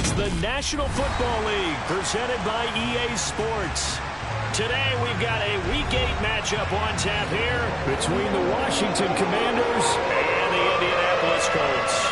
is the National Football League, presented by EA Sports. Today, we've got a Week 8 matchup on tap here between the Washington Commanders and the Indianapolis Colts.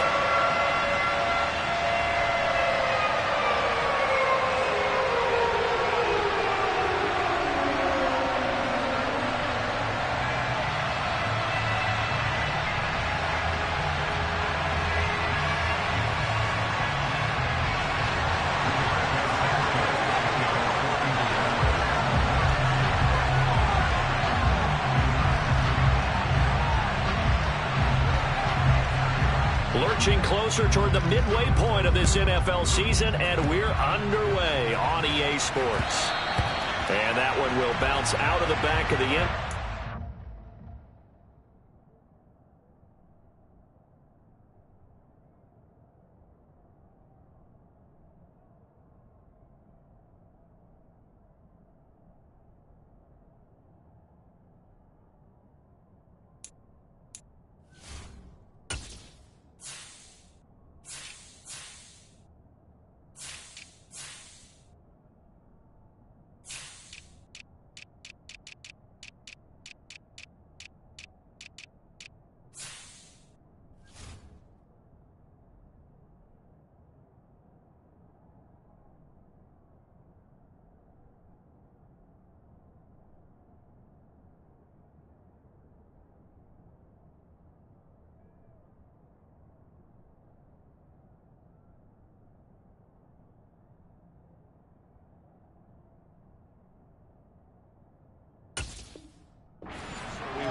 Lurching closer toward the midway point of this NFL season, and we're underway on EA Sports. And that one will bounce out of the back of the end.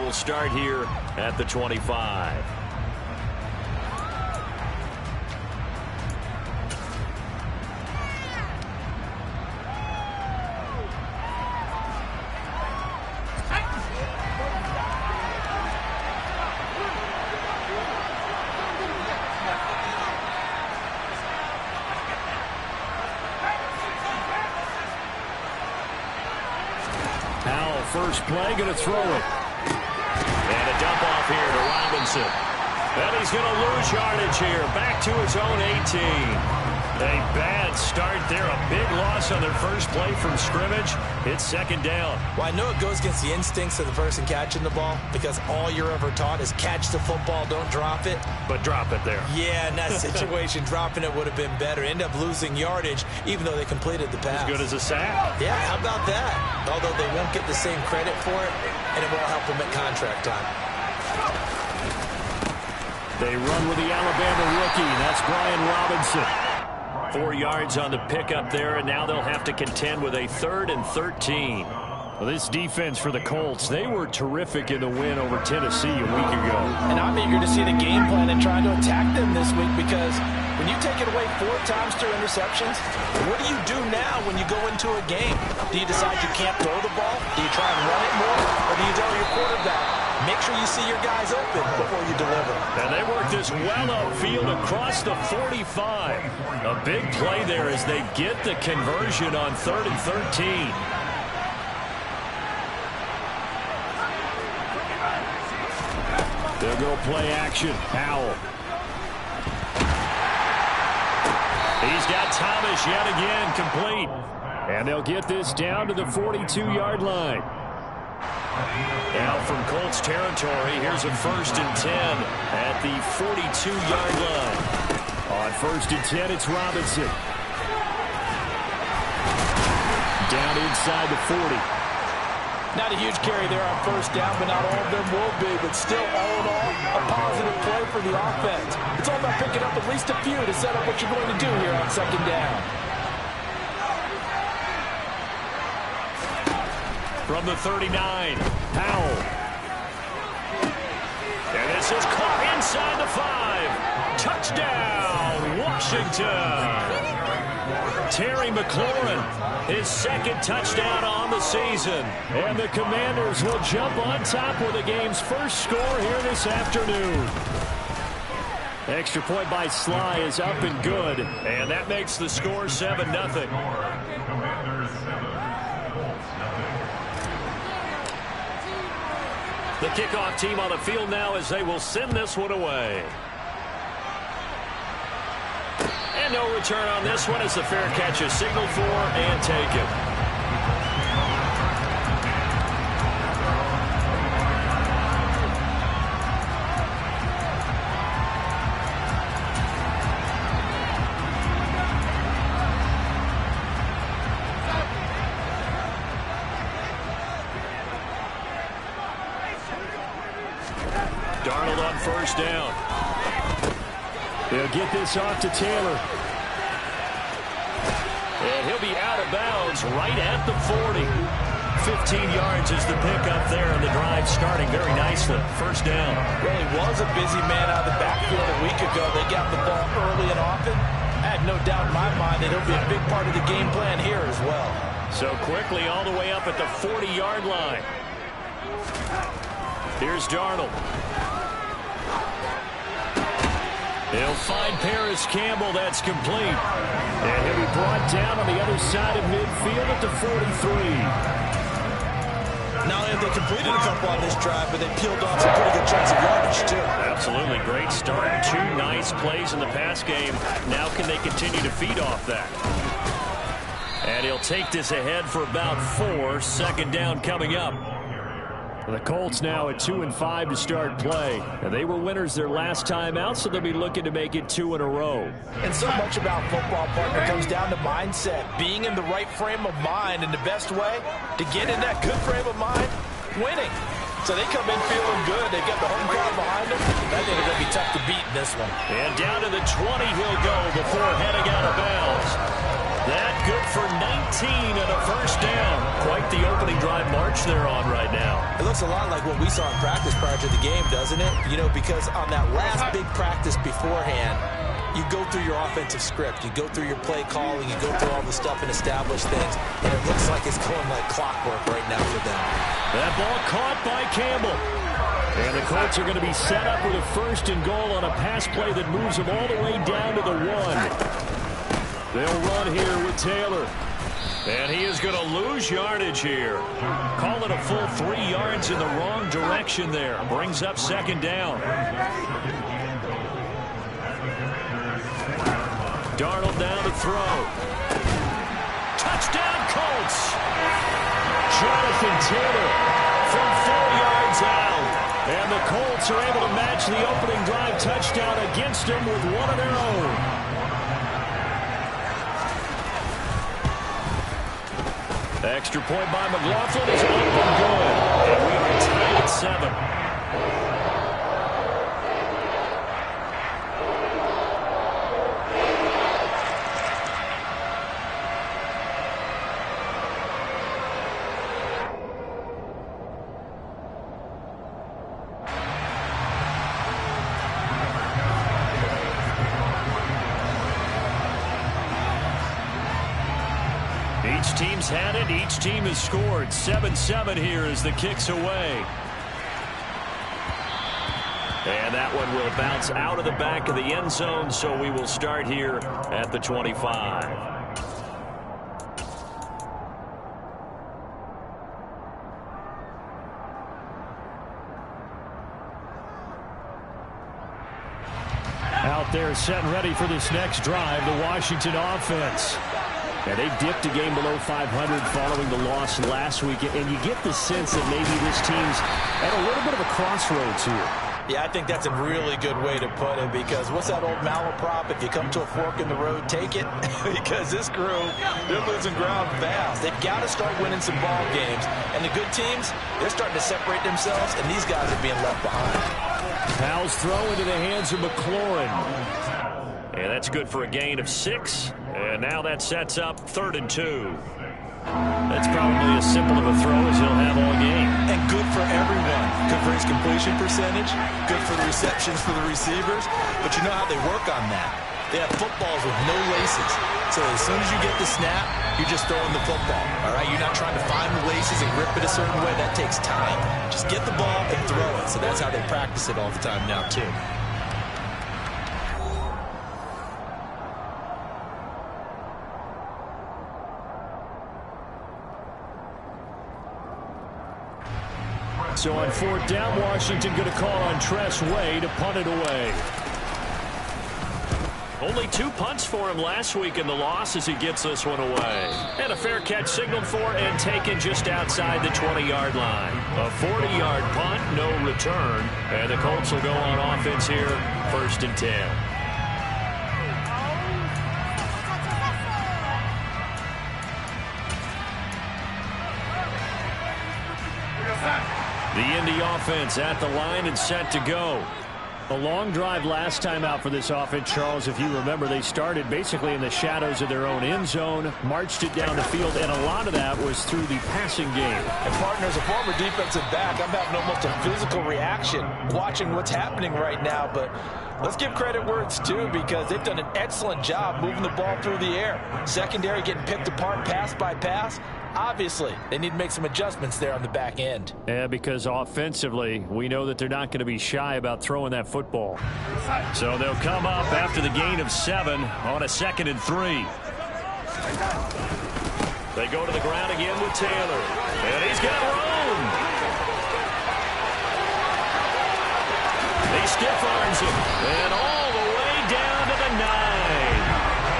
We'll start here at the 25. Powell, first play, going to throw it. And a dump off here to Robinson. And he's going to lose yardage here. Back to his own 18. A bad start there. A big loss on their first play from scrimmage. It's second down. Well, I know it goes against the instincts of the person catching the ball because all you're ever taught is catch the football, don't drop it. But drop it there. Yeah, in that situation, dropping it would have been better. End up losing yardage, even though they completed the pass. As good as a sack. Yeah, how about that? Although they won't get the same credit for it, and it won't help them at contract time. They run with the Alabama rookie. That's Brian Robinson. 4 yards on the pickup there, and now they'll have to contend with a 3rd and 13. Well, this defense for the Colts, they were terrific in the win over Tennessee a week ago. And I'm eager to see the game plan and trying to attack them this week, because when you take it away 4 times through interceptions, what do you do now when you go into a game? Do you decide you can't throw the ball? Do you try and run it more? Or do you tell your quarterback, make sure you see your guys open before you deliver? And they work this well upfield across the 45. A big play there as they get the conversion on 3rd and 13. They'll go play action. Powell. He's got Thomas yet again complete. And they'll get this down to the 42-yard line. Now from Colts territory, here's a 1st and 10 at the 42-yard line. On 1st and 10, it's Robinson. Down inside the 40. Not a huge carry there on 1st down, but not all of them will be. But still, all in all, a positive play for the offense. It's all about picking up at least a few to set up what you're going to do here on 2nd down. From the 39, Powell. And this is caught inside the 5. Touchdown, Washington. Terry McLaurin, his 2nd touchdown on the season. And the Commanders will jump on top with the game's first score here this afternoon. Extra point by Sly is up and good. And that makes the score 7-0. The kickoff team on the field now as they will send this one away. And no return on this one as the fair catch is signaled for and taken. Darnold on first down. They'll get this off to Taylor. And he'll be out of bounds right at the 40. 15 yards is the pickup there, and the drive starting very nicely. First down. Well, he was a busy man out of the backfield a week ago. They got the ball early and often. I had no doubt in my mind that it'll be a big part of the game plan here as well. So quickly all the way up at the 40-yard line. Here's Darnold. He'll find Paris Campbell. That's complete. And he'll be brought down on the other side of midfield at the 43. Not only have they completed a couple on this drive, but they peeled off some pretty good chunks of yardage, too. Absolutely. Great start. 2 nice plays in the pass game. Now can they continue to feed off that? And he'll take this ahead for about 4. Second down coming up. The Colts now at 2-5 to start play. And they were winners their last time out, so they'll be looking to make it 2 in a row. And so much about football, partner, comes down to mindset. Being in the right frame of mind, and the best way to get in that good frame of mind, winning. So they come in feeling good. They've got the home crowd behind them. I think it's going to be tough to beat in this one. And down to the 20 he'll go before heading out of bounds. That good for 19 and a first down. Quite the opening drive march they're on right now. It looks a lot like what we saw in practice prior to the game, doesn't it? You know, because on that last big practice beforehand, you go through your offensive script. You go through your play calling. You go through all the stuff and establish things. And it looks like it's going like clockwork right now for them. That ball caught by Campbell. And the Colts are going to be set up with a first and goal on a pass play that moves them all the way down to the 1. They'll run here with Taylor. And he is going to lose yardage here. Call it a full 3 yards in the wrong direction there. Brings up second down. Darnold down to throw. Touchdown, Colts. Jonathan Taylor from 4 yards out. And the Colts are able to match the opening drive touchdown against them with one of their own. Extra point by McLaughlin is up and good. And we are tied at 7. Each team's had it. Each team has scored. 7-7 here as the kick's away. And that one will bounce out of the back of the end zone, so we will start here at the 25. Out there set and ready for this next drive, the Washington offense. And they dipped a game below 500 following the loss last week. And you get the sense that maybe this team's at a little bit of a crossroads here. Yeah, I think that's a really good way to put it, because what's that old malaprop? If you come to a fork in the road, take it. Because this crew, they're losing ground fast. They've got to start winning some ball games. And the good teams, they're starting to separate themselves, and these guys are being left behind. Powell's throw into the hands of McLaurin. And that's good for a gain of 6. And now that sets up 3rd and 2. That's probably as simple of a throw as he'll have all game. And good for everyone. Good for his completion percentage. Good for the receptions for the receivers. But you know how they work on that. They have footballs with no laces. So as soon as you get the snap, you're just throwing the football. All right? You're not trying to find the laces and grip it a certain way. That takes time. Just get the ball and throw it. So that's how they practice it all the time now, too. So on 4th down, Washington going to call on Tress Way to punt it away. Only 2 punts for him last week in the loss as he gets this one away. And a fair catch signaled for and taken just outside the 20-yard line. A 40-yard punt, no return. And the Colts will go on offense here, 1st and 10. The Indy offense at the line and set to go. A long drive last time out for this offense, Charles. If you remember, they started basically in the shadows of their own end zone, marched it down the field, and a lot of that was through the passing game. And partner, as a former defensive back, I'm having almost a physical reaction watching what's happening right now. But let's give credit where it's due, because they've done an excellent job moving the ball through the air. Secondary getting picked apart pass by pass. Obviously, they need to make some adjustments there on the back end. Yeah, because offensively, we know that they're not going to be shy about throwing that football. So they'll come up after the gain of 7 on a 2nd and 3. They go to the ground again with Taylor. And he's got room. He stiff arms him. And all the way down to the 9.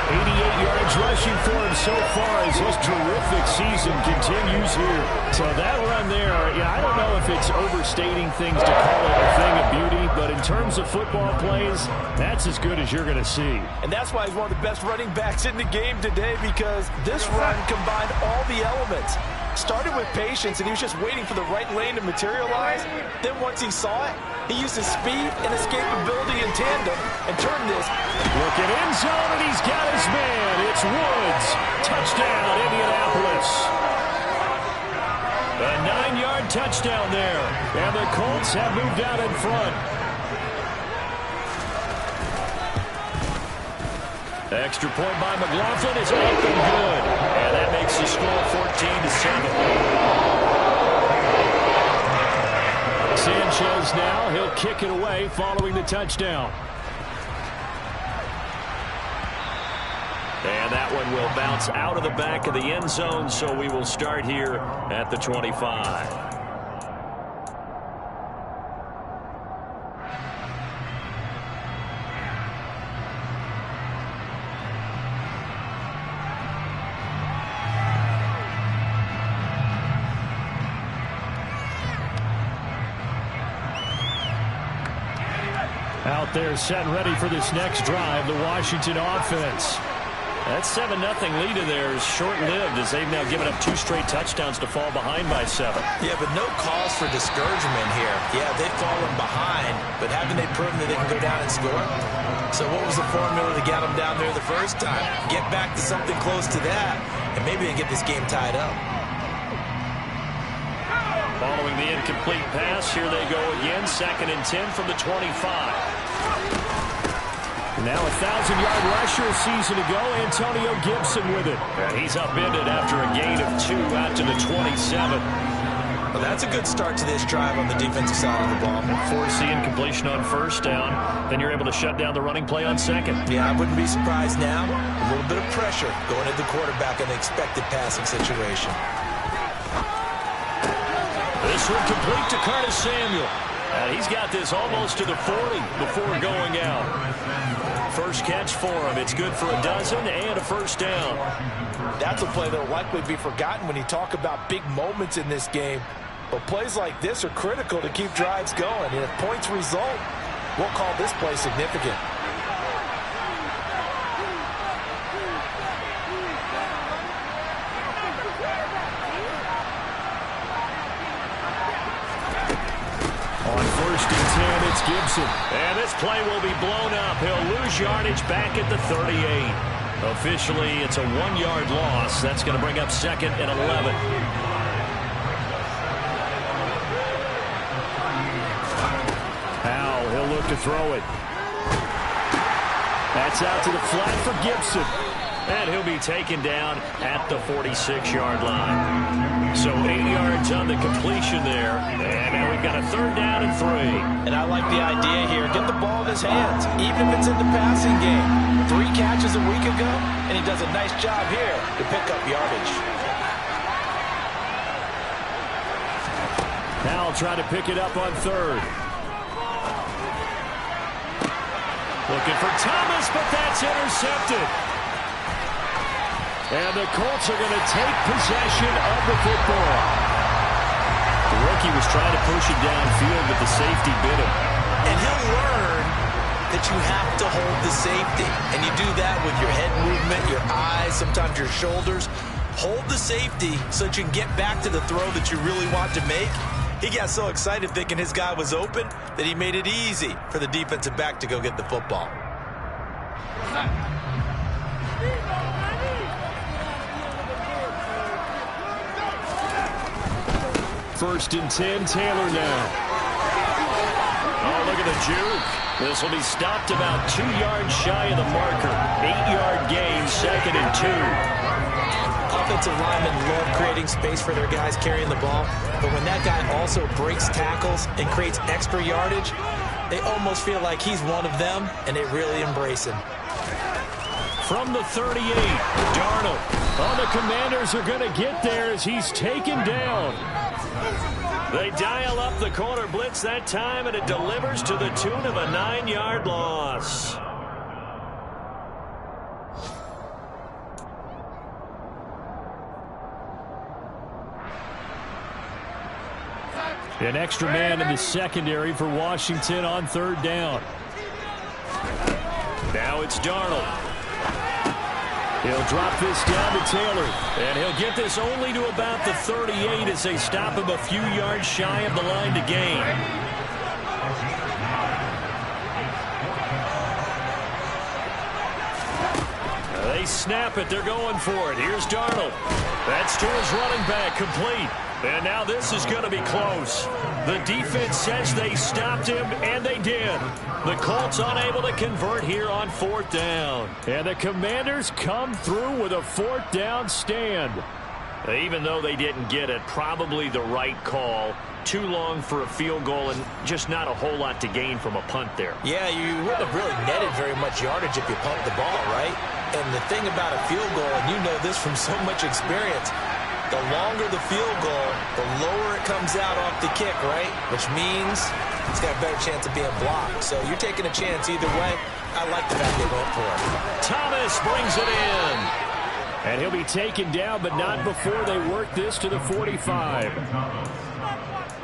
88 yards rushing for him so far as his terrific season continues here. So that run there, yeah, I don't know if it's overstating things to call it a thing of beauty, but in terms of football plays, that's as good as you're going to see. And that's why he's one of the best running backs in the game today, because this run combined all the elements. Started with patience, and he was just waiting for the right lane to materialize. Then once he saw it, he used his speed and escapability in tandem and turned this. Looking end zone, and he's got his man. It's Woods. Touchdown, Indianapolis. A 9-yard touchdown there. And the Colts have moved out in front. Extra point by McLaughlin is up and good. And that makes the score 14-7. Sanchez now, he'll kick it away following the touchdown. And that one will bounce out of the back of the end zone, so we will start here at the 25. Out there set and ready for this next drive, the Washington offense. That 7-0 lead of theirs short-lived as they've now given up 2 straight touchdowns to fall behind by 7. Yeah, but no cause for discouragement here. Yeah, they've fallen behind, but haven't they proven that they can go down and score? So what was the formula that got them down there the first time? Get back to something close to that, and maybe they get this game tied up. Following the incomplete pass, here they go again, 2nd and 10 from the 25. Now a 1,000-yard rusher a season ago, Antonio Gibson with it. And he's upended after a gain of 2 out to the 27. Well, that's a good start to this drive on the defensive side of the ball. Force the incompletion on 1st down. Then you're able to shut down the running play on 2nd. Yeah, I wouldn't be surprised now. A little bit of pressure going at the quarterback in the expected passing situation. This one complete to Curtis Samuel. And he's got this almost to the 40 before going out. First catch for him. It's good for a dozen and a 1st down. That's a play that will likely be forgotten when you talk about big moments in this game. But plays like this are critical to keep drives going. And if points result, we'll call this play significant. On 1st and 10, it's Gibson. And this play will be blown up. He'll lose yardage back at the 38. Officially, it's a 1-yard loss. That's going to bring up 2nd and 11. Howell, he'll look to throw it. That's out to the flat for Gibson. And he'll be taken down at the 46-yard line. So 8 yards on the completion there. And now we've got a 3rd down and 3. And I like the idea here. Get the ball in his hands, even if it's in the passing game. 3 catches a week ago, and he does a nice job here to pick up yardage. Howell trying to pick it up on 3rd. Looking for Thomas, but that's intercepted. And the Colts are going to take possession of the football. The rookie was trying to push it downfield, but the safety bit him. And he'll learn that you have to hold the safety. And you do that with your head movement, your eyes, sometimes your shoulders. Hold the safety so that you can get back to the throw that you really want to make. He got so excited thinking his guy was open that he made it easy for the defensive back to go get the football. First and 10, Taylor now. Oh, look at the juke. This will be stopped about 2 yards shy of the marker. 8-yard gain, 2nd and 2. Offensive linemen love creating space for their guys carrying the ball, but when that guy also breaks tackles and creates extra yardage, they almost feel like he's one of them, and they really embrace him. From the 38, Darnold. Oh, the Commanders are going to get there as he's taken down. They dial up the corner blitz that time, and it delivers to the tune of a 9-yard loss. An extra man in the secondary for Washington on 3rd down. Now it's Darnold. He'll drop this down to Taylor, and he'll get this only to about the 38 as they stop him a few yards shy of the line to gain. They snap it. They're going for it. Here's Darnold. That's to his running back, complete. And now this is going to be close. The defense says they stopped him, and they did. The Colts unable to convert here on 4th down. And the Commanders come through with a 4th down stand. Even though they didn't get it, probably the right call. Too long for a field goal and just not a whole lot to gain from a punt there. Yeah, you wouldn't have really netted very much yardage if you pumped the ball, right? And the thing about a field goal, and you know this from so much experience, the longer the field goal, the lower it comes out off the kick, right? Which means it's got a better chance of being blocked. So you're taking a chance either way. I like the fact they went for it. Thomas brings it in. And he'll be taken down, but not before they work this to the 45.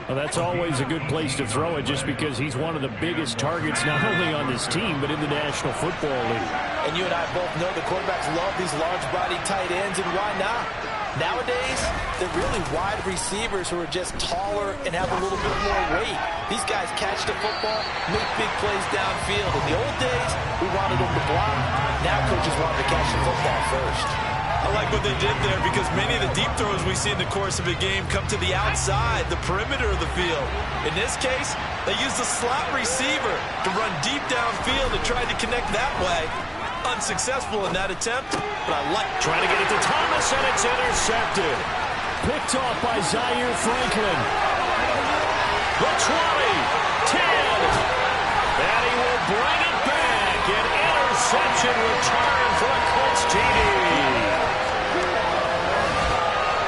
Well, that's always a good place to throw it just because he's one of the biggest targets not only on this team but in the National Football League. And you and I both know the quarterbacks love these large-bodied tight ends, and why not? Nowadays, they're really wide receivers who are just taller and have a little bit more weight. These guys catch the football, make big plays downfield. In the old days, we wanted them to block. Now coaches wanted to catch the football first. I like what they did there because many of the deep throws we see in the course of a game come to the outside, the perimeter of the field. In this case, they used the slot receiver to run deep downfield and tried to connect that way. Unsuccessful in that attempt, but I like trying to get it to Thomas, and it's intercepted. Picked off by Zaire Franklin. The 20, 10, and he will bring it back. An interception return for a Colts TD.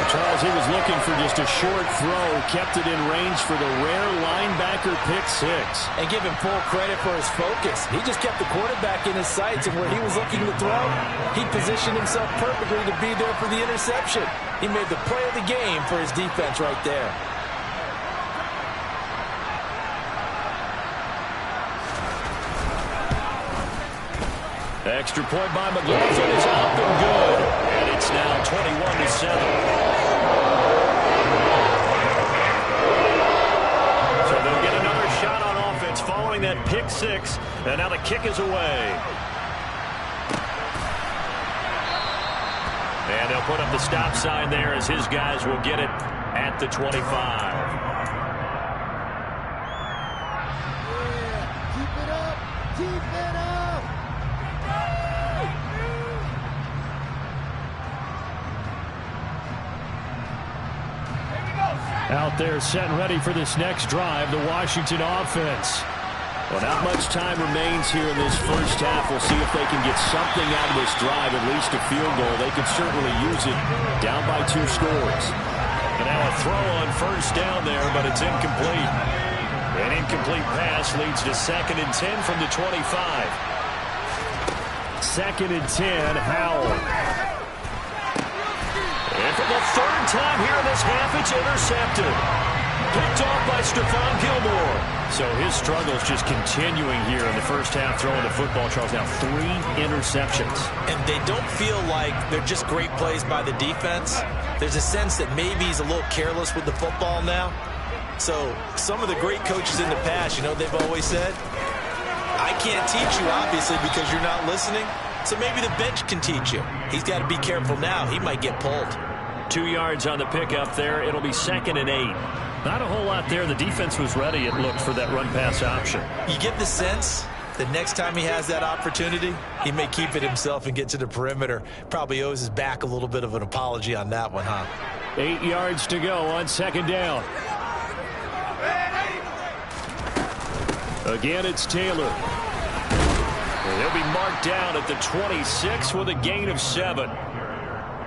Charles, he was looking for just a short throw, kept it in range for the rare linebacker pick 6. And give him full credit for his focus. He just kept the quarterback in his sights, and where he was looking to throw, he positioned himself perfectly to be there for the interception. He made the play of the game for his defense right there. Extra point by McLaughlin is up and good. And it's now 21-7. So they'll get another shot on offense following that pick 6. And now the kick is away. And they'll put up the stop sign there as his guys will get it at the 25. Keep it up! Keep it up! Out there set and ready for this next drive, the Washington offense. Well, not much time remains here in this first half. We'll see if they can get something out of this drive, at least a field goal. They could certainly use it down by 2 scores. And now a throw on first down there, but it's incomplete. An incomplete pass leads to 2nd and 10 from the 25. 2nd and 10, Howell. And for the 3rd time here in this half, it's intercepted. Picked off by Stephon Gilmore. So his struggles just continuing here in the first half throwing the football. Charles, now 3 interceptions. And they don't feel like they're just great plays by the defense. There's a sense that maybe he's a little careless with the football now. So some of the great coaches in the past, you know, they've always said, I can't teach you, obviously, because you're not listening. So maybe the bench can teach you. He's got to be careful now. He might get pulled. 2 yards on the pickup there. It'll be 2nd and 8. Not a whole lot there. The defense was ready, it looked, for that run-pass option. You get the sense that next time he has that opportunity, he may keep it himself and get to the perimeter. Probably owes his back a little bit of an apology on that one, huh? 8 yards to go on 2nd down. Again, it's Taylor. He'll be marked down at the 26 with a gain of 7.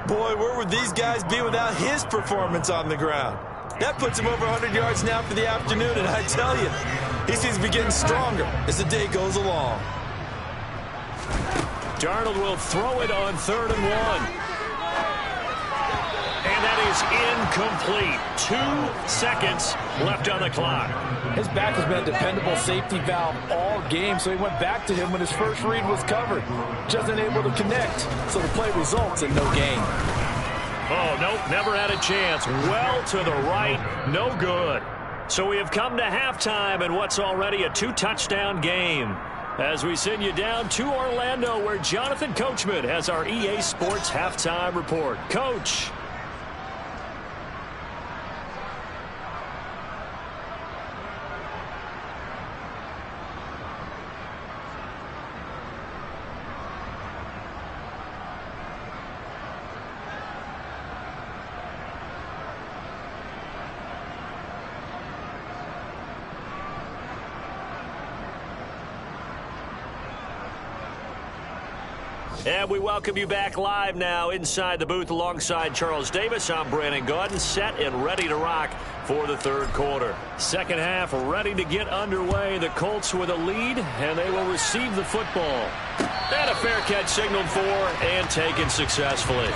Boy, where would these guys be without his performance on the ground? That puts him over 100 yards now for the afternoon, and I tell you, he seems to be getting stronger as the day goes along. Darnold will throw it on 3rd and 1. And that is incomplete. 2 seconds left on the clock. His back has been a dependable safety valve all game, so he went back to him when his first read was covered. Just unable to connect, so the play results in no gain. Oh, nope, never had a chance. Well to the right, no good. So we have come to halftime in what's already a 2-touchdown game. As we send you down to Orlando, where Jonathan Coachman has our EA Sports halftime report. Coach. And we welcome you back live now inside the booth alongside Charles Davis. I'm Brandon Gaudin, set and ready to rock for the 3rd quarter. 2nd half ready to get underway. The Colts with a lead, and they will receive the football. And a fair catch signaled for and taken successfully.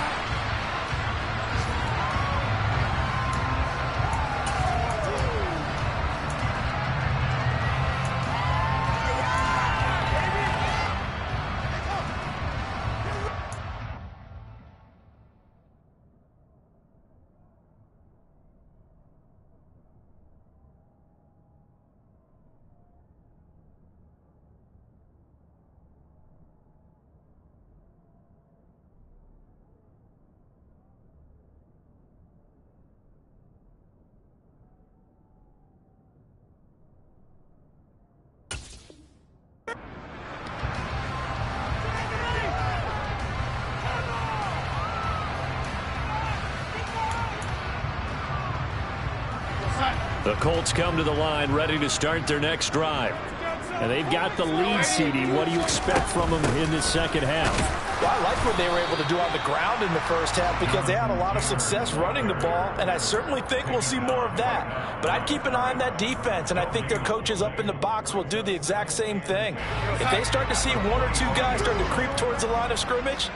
The Colts come to the line ready to start their next drive. And they've got the lead, CD. What do you expect from them in the 2nd half? Well, I like what they were able to do on the ground in the first half because they had a lot of success running the ball, and I certainly think we'll see more of that. But I'd keep an eye on that defense, and I think their coaches up in the box will do the exact same thing. If they start to see 1 or 2 guys start to creep towards the line of scrimmage,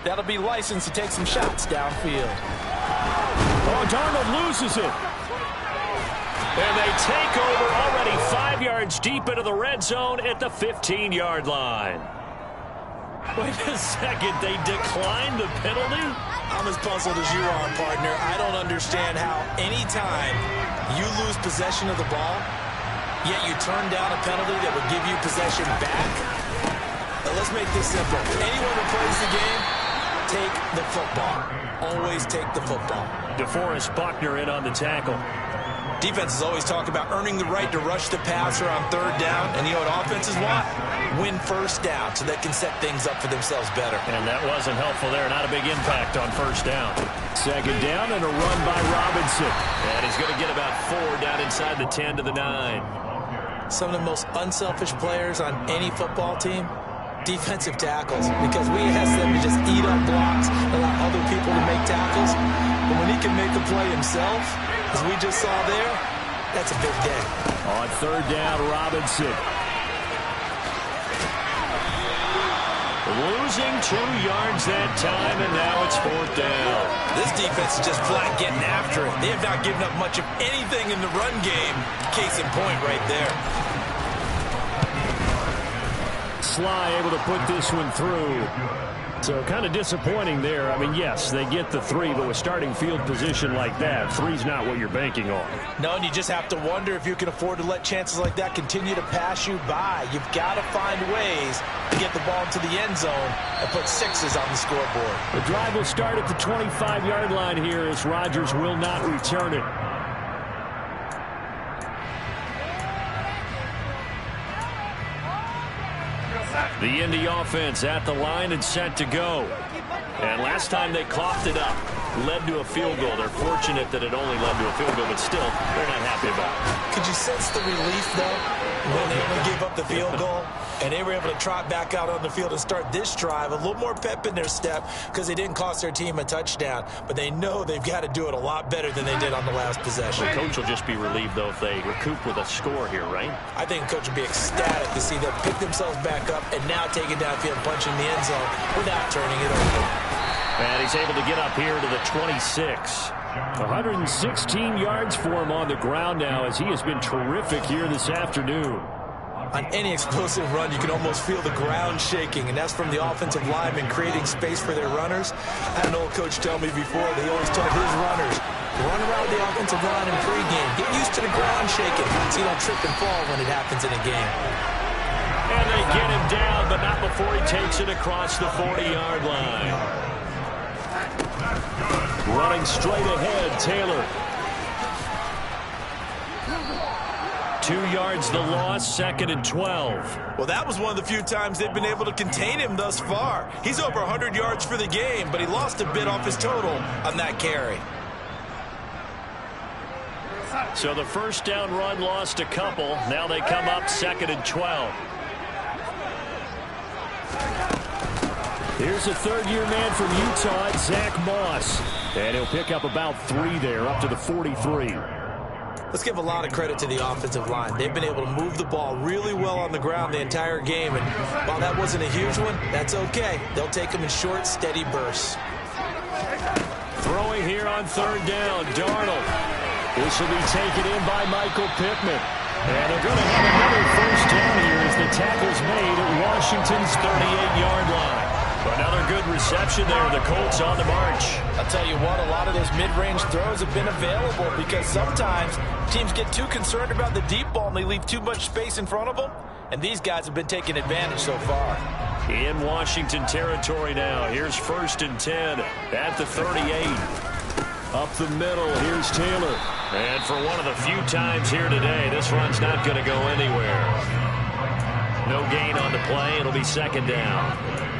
that'll be licensed to take some shots downfield. Oh, Darnold loses it. And they take over already 5 yards deep into the red zone at the 15-yard line. Wait a second, they declined the penalty? I'm as puzzled as you are, partner. I don't understand how any time you lose possession of the ball, yet you turn down a penalty that would give you possession back. Now, let's make this simple. Anyone who plays the game, take the football. Always take the football. DeForest Buckner in on the tackle. Defenses always talk about earning the right to rush the passer on 3rd down. And you know what offenses want? Win 1st down so they can set things up for themselves better. And that wasn't helpful there. Not a big impact on 1st down. 2nd down and a run by Robinson. And he's going to get about 4 down inside the 10 to the 9. Some of the most unselfish players on any football team, defensive tackles, because we ask them to just eat up blocks, allow other people to make tackles. But when he can make the play himself, as we just saw there, that's a big day. On 3rd down, Robinson. Losing 2 yards that time, and now it's 4th down. This defense is just flat getting after it. They have not given up much of anything in the run game. Case in point right there. Sly able to put this one through. So kind of disappointing there. I mean, yes, they get the 3, but with starting field position like that, 3's not what you're banking on. No, and you just have to wonder if you can afford to let chances like that continue to pass you by. You've got to find ways to get the ball into the end zone and put 6s on the scoreboard. The drive will start at the 25-yard line here as Rodgers will not return it. The Indy offense at the line and set to go. And last time they coughed it up, led to a field goal. They're fortunate that it only led to a field goal, but still, they're not happy about it. Could you sense the relief, though, when they only gave up the field goal? And they were able to trot back out on the field and start this drive. A little more pep in their step because they didn't cost their team a touchdown. But they know they've got to do it a lot better than they did on the last possession. The coach will just be relieved, though, if they recoup with a score here, right? I think the coach will be ecstatic to see them pick themselves back up and now take it downfield, punching the end zone without turning it over. And he's able to get up here to the 26. 116 yards for him on the ground now as he has been terrific here this afternoon. On any explosive run, you can almost feel the ground shaking, and that's from the offensive linemen creating space for their runners. I had an old coach tell me before, they always told his runners, run around the offensive line in pregame. Get used to the ground shaking so you don't trip and fall when it happens in a game. And they get him down, but not before he takes it across the 40-yard line. Running straight ahead, Taylor. 2 yards the loss, 2nd and 12. Well, that was one of the few times they've been able to contain him thus far. He's over 100 yards for the game, but he lost a bit off his total on that carry. So the first down run lost a couple. Now they come up 2nd and 12. Here's a third-year man from Utah, Zach Moss. And he'll pick up about 3 there, up to the 43. Let's give a lot of credit to the offensive line. They've been able to move the ball really well on the ground the entire game. And while that wasn't a huge one, that's okay. They'll take them in short, steady bursts. Throwing here on 3rd down, Darnold. This will be taken in by Michael Pittman. And they're going to have another first down here as the tackle's made at Washington's 38-yard line. Another good reception there. The Colts on the march. I'll tell you what, a lot of those mid-range throws have been available because sometimes teams get too concerned about the deep ball and they leave too much space in front of them. And these guys have been taking advantage so far. In Washington territory now. Here's 1st and 10 at the 38. Up the middle, here's Taylor. And for one of the few times here today, this run's not going to go anywhere. No gain on the play. It'll be 2nd down.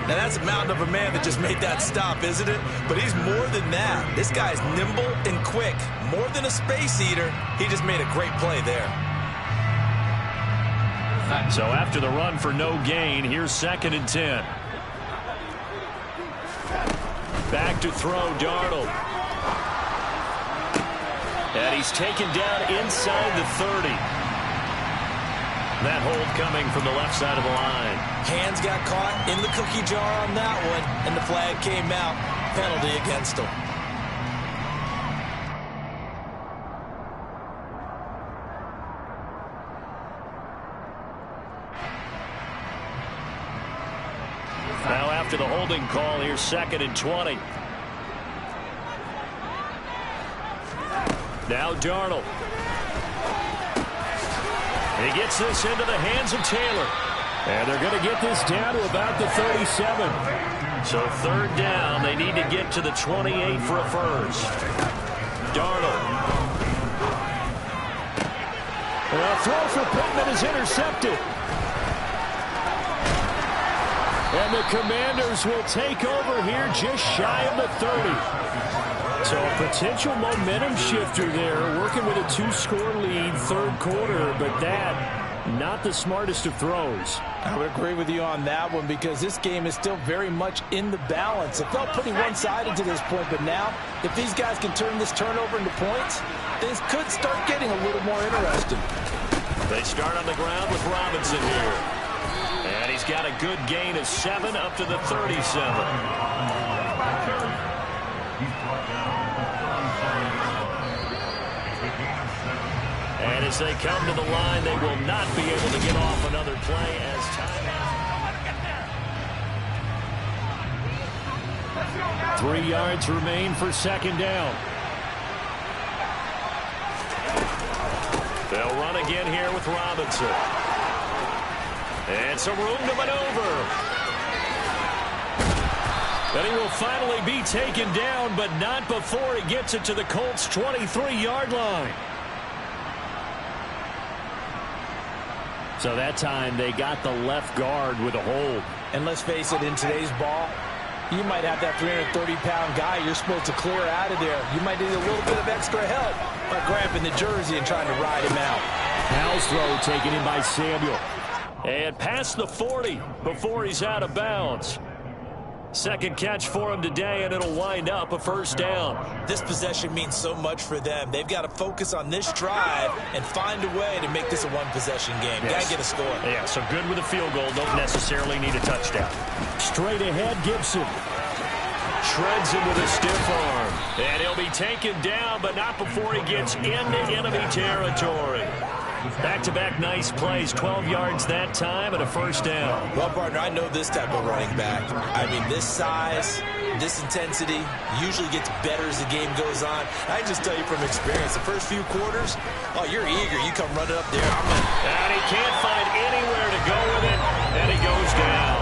Now, that's a mountain of a man that just made that stop, isn't it? But he's more than that. This guy's nimble and quick. More than a space eater, he just made a great play there. So after the run for no gain, here's 2nd and 10. Back to throw, Darnold. And he's taken down inside the 30. That hold coming from the left side of the line. Hands got caught in the cookie jar on that one, and the flag came out. Penalty against him. Now after the holding call, here's 2nd and 20. Now Darnold. He gets this into the hands of Taylor. And they're going to get this down to about the 37. So 3rd down, they need to get to the 28 for a first. Darnold. And a throw for Pittman is intercepted. And the Commanders will take over here just shy of the 30. So a potential momentum shifter there, working with a 2-score lead, 3rd quarter, but that, not the smartest of throws. I would agree with you on that one because this game is still very much in the balance. It felt pretty one-sided to this point, but now, if these guys can turn this turnover into points, things could start getting a little more interesting. They start on the ground with Robinson here. And he's got a good gain of 7 up to the 37. And as they come to the line, they will not be able to get off another play as time. 3 yards remain for second down. They'll run again here with Robinson. And some room to maneuver. And he will finally be taken down, but not before he gets it to the Colts' 23-yard line. So that time they got the left guard with a hold. And let's face it, in today's ball, you might have that 330-pound guy you're supposed to clear out of there. You might need a little bit of extra help by grabbing the jersey and trying to ride him out. Howell's throw taken in by Samuel. And past the 40 before he's out of bounds. Second catch for him today, and it'll wind up a first down. This possession means so much for them. They've got to focus on this drive and find a way to make this a one-possession game. Yes. Got to get a score. Yeah, so good with a field goal. Don't necessarily need a touchdown. Straight ahead, Gibson. Shreds him with a stiff arm. And he'll be taken down, but not before he gets into enemy territory. Back-to-back nice plays, 12 yards that time and a first down. Well, partner, I know this type of running back. I mean, this size, this intensity usually gets better as the game goes on. I just tell you from experience, the first few quarters, oh, you're eager. You come running up there. And he can't find anywhere to go with it, and he goes down.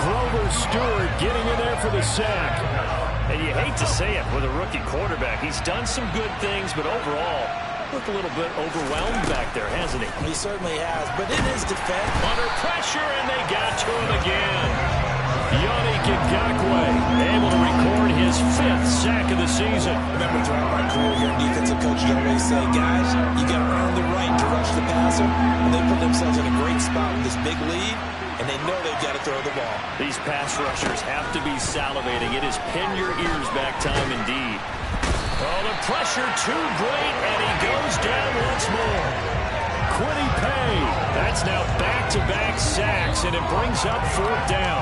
Grover Stewart getting in there for the sack. And you hate to say it with a rookie quarterback. He's done some good things, but overall, looked a little bit overwhelmed back there, hasn't he? He certainly has, but in his defense, under pressure, and they got to him again. Yannick Ngakoue able to record his 5th sack of the season. Remember, throughout my career here, defensive coaches always say, guys, you got to earn the right to rush the passer. And they put themselves in a great spot with this big lead, and they know they've got to throw the ball. These pass rushers have to be salivating. It is pin your ears back time indeed. Oh, the pressure too great, and he goes down once more. Quiddy Pay. That's now back-to-back sacks, and it brings up 4th down.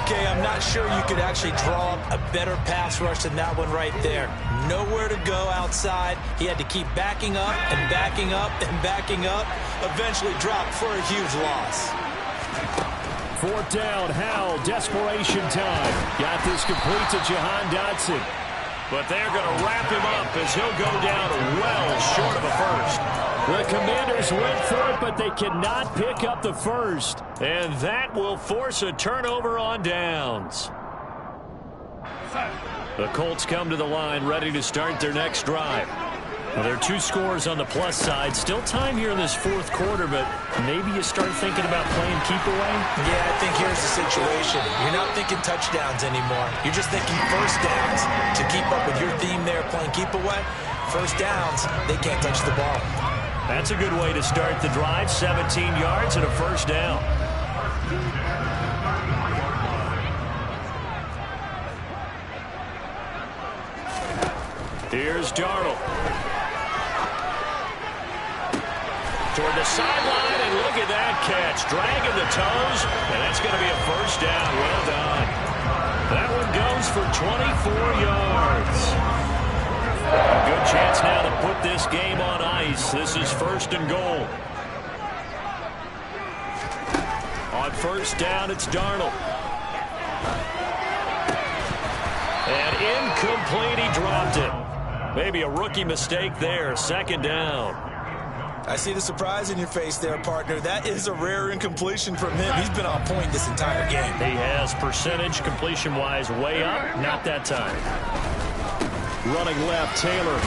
Okay, I'm not sure you could actually draw up a better pass rush than that one right there. Nowhere to go outside. He had to keep backing up and backing up and backing up. Eventually dropped for a huge loss. 4th down, Howell, desperation time. Got this complete to Jahan Dotson. But they're going to wrap him up as he'll go down well short of a first. The Commanders went for it, but they cannot pick up the first. And that will force a turnover on downs. The Colts come to the line ready to start their next drive. Well, there are 2 scores on the plus side. Still time here in this 4th quarter, but maybe you start thinking about playing keep away? Yeah, I think here's the situation. You're not thinking touchdowns anymore. You're just thinking first downs. To keep up with your theme there, playing keep away, first downs, they can't touch the ball. That's a good way to start the drive. 17 yards and a first down. Here's Darnold. Toward the sideline, and look at that catch. Dragging the toes, and that's going to be a first down. Well done. That one goes for 24 yards. A good chance now to put this game on ice. This is 1st and goal. On first down, it's Darnold. And incomplete, he dropped it. Maybe a rookie mistake there. 2nd down. I see the surprise in your face there, partner. That is a rare incompletion from him. He's been on point this entire game. He has percentage completion-wise way up. Not that time. Running left, Taylor.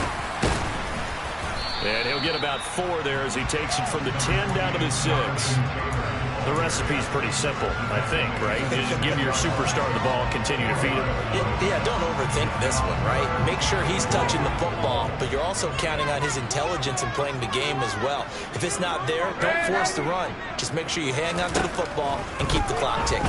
And he'll get about 4 there as he takes it from the 10 down to the 6. The recipe's pretty simple, I think, right? You just give your superstar the ball, continue to feed him. Yeah, don't overthink this one, right? Make sure he's touching the football, but you're also counting on his intelligence in playing the game as well. If it's not there, don't force the run. Just make sure you hang on to the football and keep the clock ticking.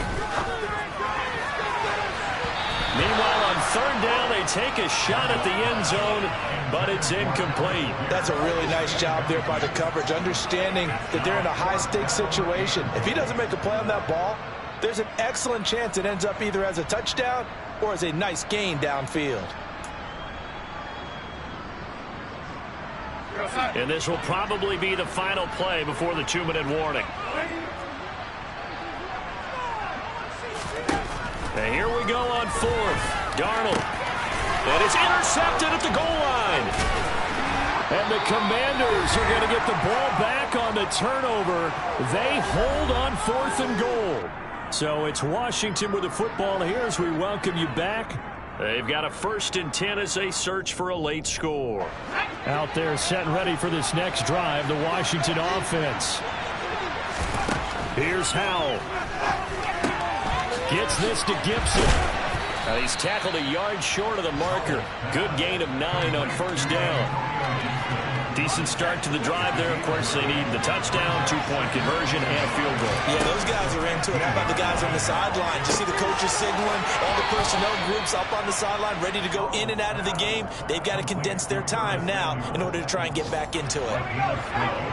Meanwhile, on third down, they take a shot at the end zone, but it's incomplete. That's a really nice job there by the coverage, understanding that they're in a high-stakes situation. If he doesn't make a play on that ball, there's an excellent chance it ends up either as a touchdown or as a nice gain downfield. And this will probably be the final play before the 2-minute warning. And here we go on fourth. Darnold. And it's intercepted at the goal line. And the Commanders are going to get the ball back on the turnover. They hold on 4th and goal. So it's Washington with the football here as we welcome you back. They've got a 1st and 10 as they search for a late score. Out there set and ready for this next drive, the Washington offense. Here's Howell. Gets this to Gibson. He's tackled a yard short of the marker. Good gain of 9 on 1st down. Decent start to the drive there. Of course, they need the touchdown, 2-point conversion, and a field goal. Yeah, those guys are into it. How about the guys on the sideline? You see the coaches signaling, all the personnel groups up on the sideline, ready to go in and out of the game. They've got to condense their time now in order to try and get back into it.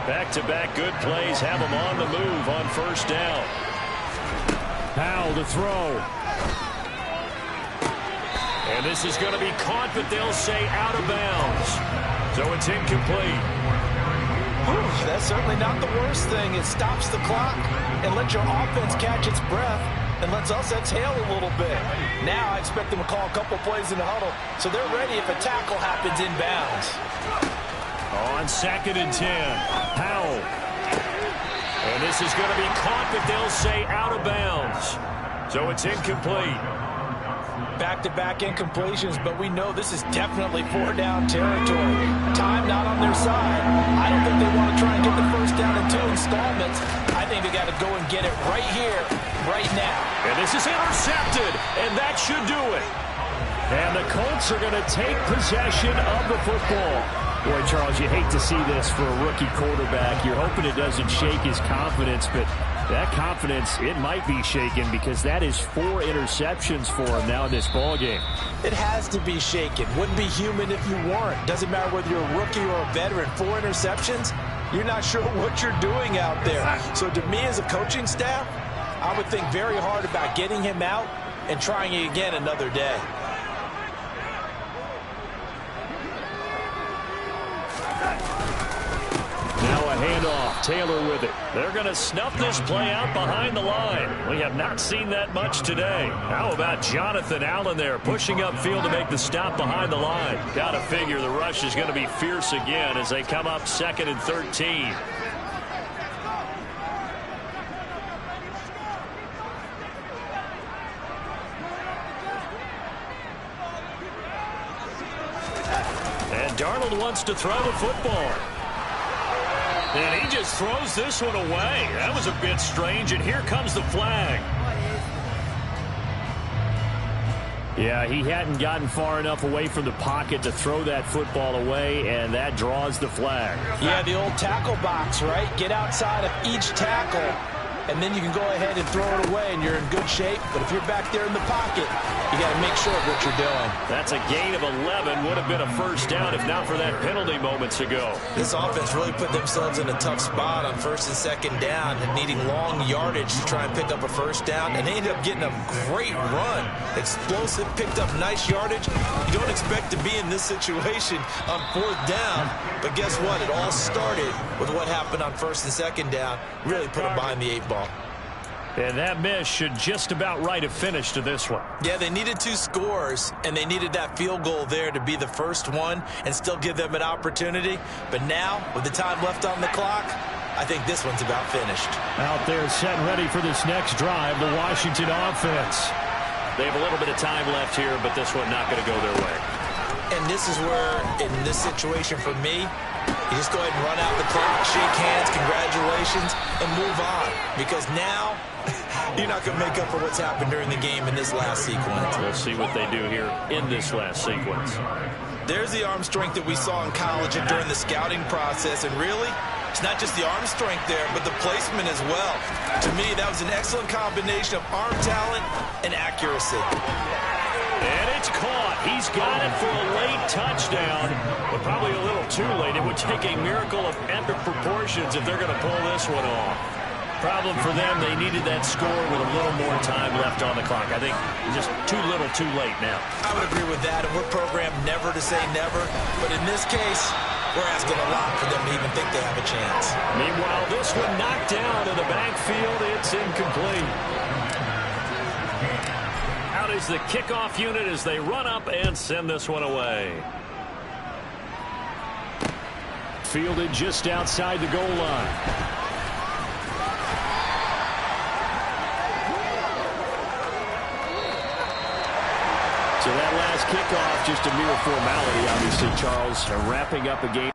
Back-to-back good plays have them on the move on 1st down. Howell to throw. And this is going to be caught, but they'll say out of bounds. So it's incomplete. That's certainly not the worst thing. It stops the clock and lets your offense catch its breath and lets us exhale a little bit. Now I expect them to call a couple plays in the huddle so they're ready if a tackle happens inbounds. On 2nd and 10, Howell. And this is going to be caught, but they'll say out of bounds. So it's incomplete. Back-to-back incompletions, but we know this is definitely 4-down territory. Time not on their side. I don't think they want to try and get the 1st down in 2 installments. I think they got to go and get it right here, right now. And this is intercepted, and that should do it. And the Colts are going to take possession of the football. Boy, Charles, you hate to see this for a rookie quarterback. You're hoping it doesn't shake his confidence, but that confidence, it might be shaken because that is 4 interceptions for him now in this ballgame. It has to be shaken. Wouldn't be human if you weren't. Doesn't matter whether you're a rookie or a veteran. 4 interceptions, you're not sure what you're doing out there. So to me as a coaching staff, I would think very hard about getting him out and trying it again another day. Now a handoff. Taylor with it. They're going to snuff this play out behind the line. We have not seen that much today. How about Jonathan Allen there pushing upfield to make the stop behind the line? Got to figure the rush is going to be fierce again as they come up 2nd and 13. And Darnold wants to throw the football. And he just throws this one away. That was a bit strange, and here comes the flag. Yeah, he hadn't gotten far enough away from the pocket to throw that football away, and that draws the flag. Yeah, the old tackle box, right? Get outside of each tackle, and then you can go ahead and throw it away, and you're in good shape. But if you're back there in the pocket, you got to make sure of what you're doing. That's a gain of 11. Would have been a 1st down if not for that penalty moments ago. This offense really put themselves in a tough spot on 1st and 2nd down and needing long yardage to try and pick up a 1st down. And they ended up getting a great run. Explosive, picked up nice yardage. You don't expect to be in this situation on 4th down. But guess what? It all started with what happened on 1st and 2nd down. Really put them behind the 8 ball. And that miss should just about write a finish to this one. Yeah, they needed 2 scores, and they needed that field goal there to be the first one and still give them an opportunity. But now, with the time left on the clock, I think this one's about finished. Out there set and ready for this next drive, the Washington offense. They have a little bit of time left here, but this one not going to go their way. And this is where, in this situation for me, you just go ahead and run out the clock, shake hands, congratulations, and move on. Because now, you're not going to make up for what's happened during the game in this last sequence. We'll see what they do here in this last sequence. There's the arm strength that we saw in college and during the scouting process. And really, it's not just the arm strength there, but the placement as well. To me, that was an excellent combination of arm talent and accuracy. And it's caught. He's got it for a late touchdown, but probably a little too late. It would take a miracle of epic proportions if they're going to pull this one off. Problem for them, they needed that score with a little more time left on the clock. I think just too little, too late now. I would agree with that, and we're programmed never to say never. But in this case, we're asking a lot for them to even think they have a chance. Meanwhile, this one knocked down in the backfield. It's incomplete. Out is the kickoff unit as they run up and send this one away. Fielded just outside the goal line. So that last kickoff, just a mere formality, obviously, Charles, wrapping up a game.